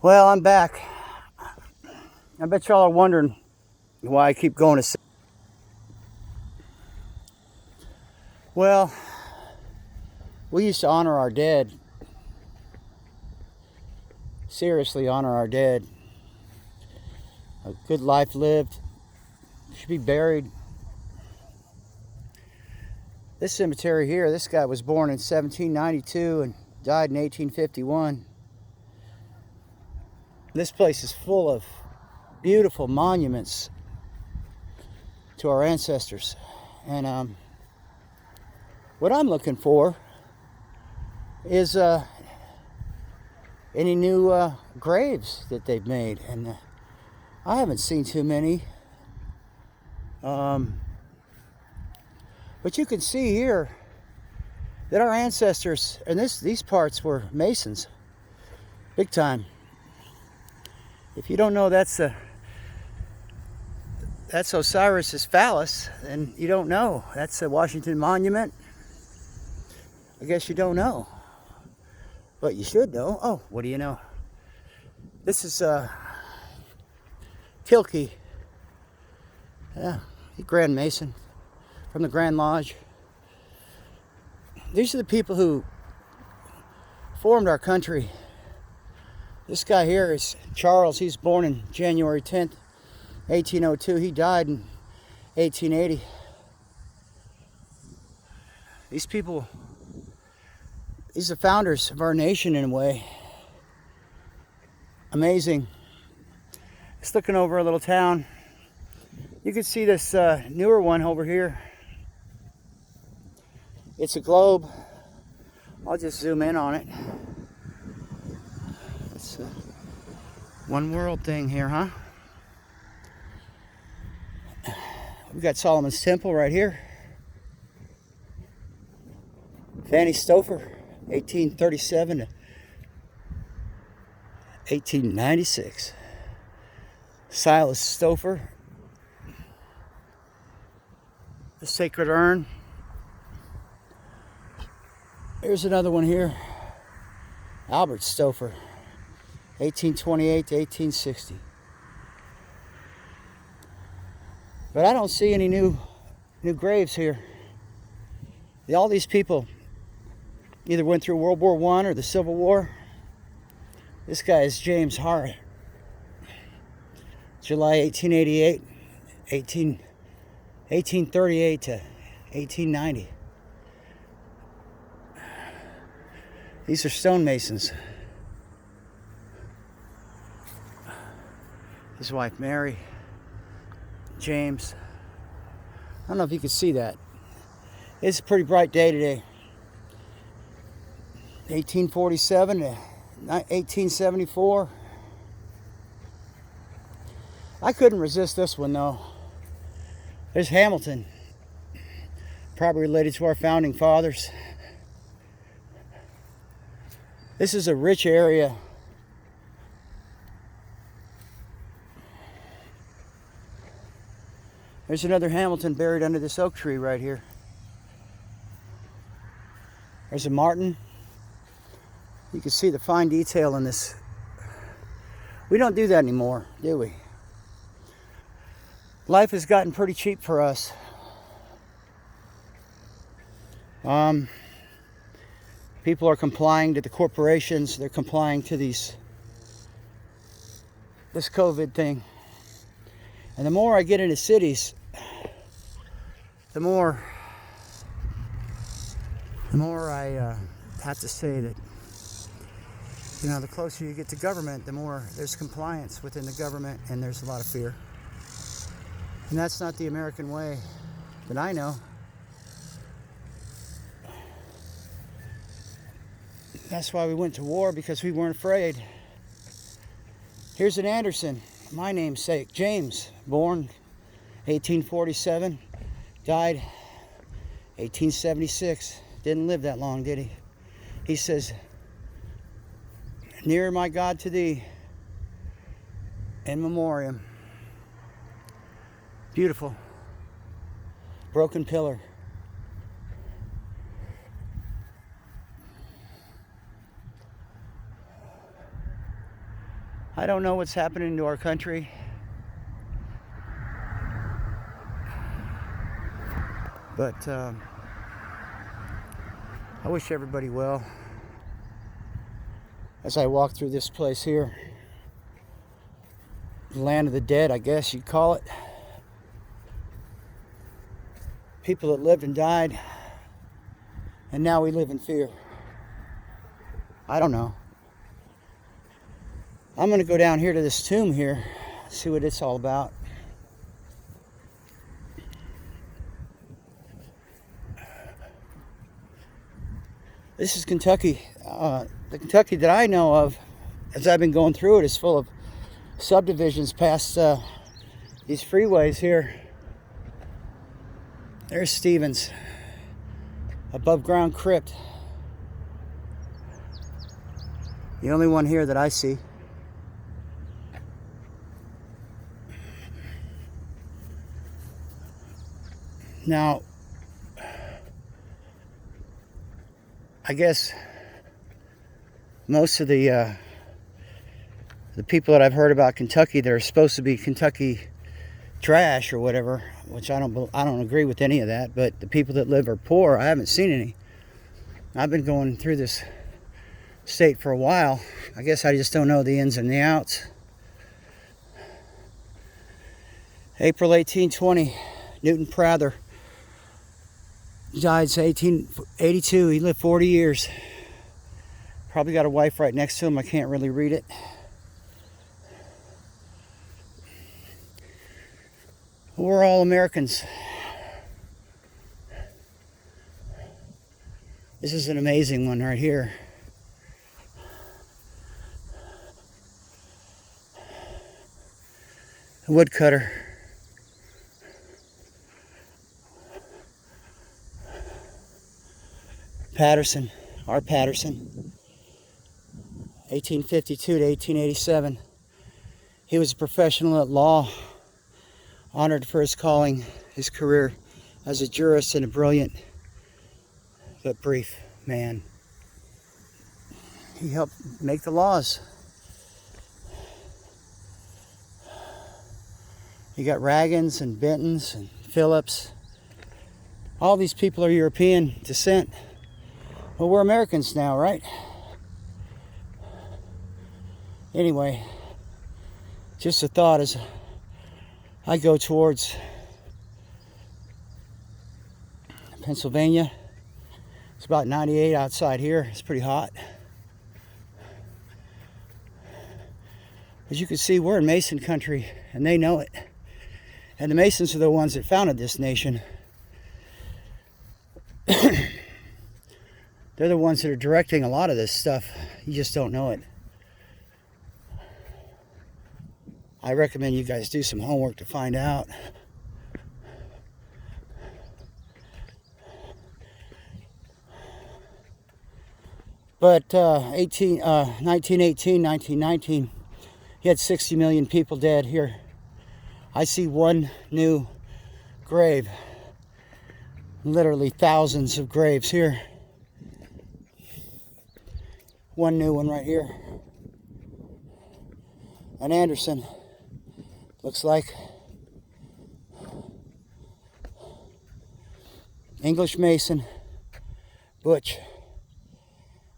Well, I'm back. I bet y'all are wondering why I keep going to. Well, we used to honor our dead. Seriously, honor our dead. A good life lived should be buried. This cemetery here, this guy was born in 1792 and died in 1851. This place is full of beautiful monuments to our ancestors. And what I'm looking for is any new graves that they've made. And I haven't seen too many. But you can see here that our ancestors, and these parts were Masons, big time. If you don't know that's Osiris's phallus, then you don't know. That's a Washington Monument. I guess you don't know, but you should know. Oh, what do you know? This is Kilkey. Yeah, Grand Mason from the Grand Lodge. These are the people who formed our country. This guy here is Charles. He's born in January 10th, 1802. He died in 1880. These people, these are founders of our nation in a way. Amazing. Just looking over a little town. You can see this newer one over here. It's a globe. I'll just zoom in on it. It's a one world thing here, huh? We've got Solomon's Temple right here. Fanny Stouffer, 1837 to 1896. Silas Stouffer. The Sacred Urn. Here's another one here. Albert Stouffer, 1828 to 1860. But I don't see any new graves here. All these people either went through World War I or the Civil War. This guy is James Hart. July 1888, 1838 to 1890. These are stonemasons. His wife Mary, James. I don't know if you can see that. It's a pretty bright day today. 1847 to 1874. I couldn't resist this one though. There's Hamilton, probably related to our founding fathers. This is a rich area. There's another Hamilton buried under this oak tree right here. There's a Martin. You can see the fine detail in this. We don't do that anymore, do we? Life has gotten pretty cheap for us. People are complying to the corporations. They're complying to this COVID thing. And the more I get into cities, the more I have to say that, the closer you get to government, the more there's compliance within the government, and there's a lot of fear. And that's not the American way that I know. That's why we went to war, because we weren't afraid. Here's an Anderson, my namesake, James, born 1847, died 1876. Didn't live that long, did he? He says, "Nearer, my God, to thee, in memoriam." Beautiful. Broken pillar. I don't know what's happening to our country. But I wish everybody well. As I walk through this place here, the land of the dead, I guess you'd call it. People that lived and died, and now we live in fear. I don't know. I'm going to go down here to this tomb here, see what it's all about. This is Kentucky. The Kentucky that I know of, as I've been going through it, is full of subdivisions past these freeways here. There's Stevens, above ground crypt. The only one here that I see. Now, I guess most of the people that I've heard about Kentucky that are supposed to be Kentucky trash or whatever, which I don't agree with any of that, but the people that live are poor. I haven't seen any. I've been going through this state for a while. I guess I just don't know the ins and the outs. April 1820, Newton Prather died in 1882. He lived 40 years. Probably got a wife right next to him. I can't really read it. We're all Americans. This is an amazing one right here. A woodcutter. Patterson, R. Patterson, 1852 to 1887. He was a professional at law, honored for his calling, his career as a jurist, and a brilliant but brief man. He helped make the laws. You got Raggans and Bentons and Phillips. All these people are European descent. Well, we're Americans now, right? Anyway, just a thought as I go towards Pennsylvania. It's about 98 outside here. It's pretty hot. As you can see, we're in Mason country, and they know it. And the Masons are the ones that founded this nation. They're the ones that are directing a lot of this stuff. You just don't know it. I recommend you guys do some homework to find out. But 1918, 1919, he had 60 million people dead here. I see one new grave. Literally thousands of graves here. One new one right here. An Anderson, looks like. English Mason, Butch,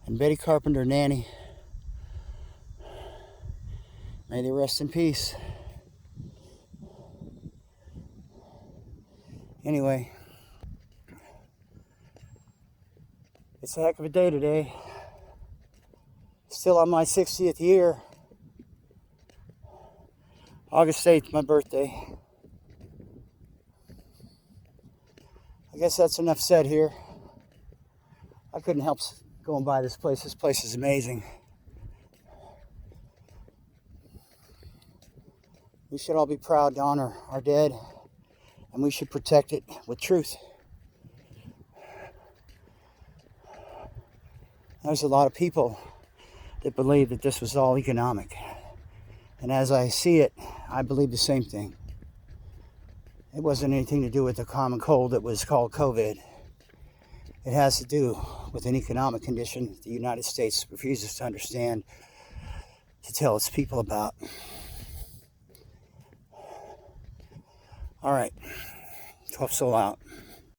and Betty Carpenter, Nanny. May they rest in peace. Anyway, it's a heck of a day today. Still on my 60th year. August 8th, my birthday. I guess that's enough said here. I couldn't help going by this place. This place is amazing. We should all be proud to honor our dead, and we should protect it with truth. There's a lot of people that believe that this was all economic. And as I see it, I believe the same thing. It wasn't anything to do with the common cold that was called COVID. It has to do with an economic condition the United States refuses to understand, to tell its people about. All right, 12 Soul out.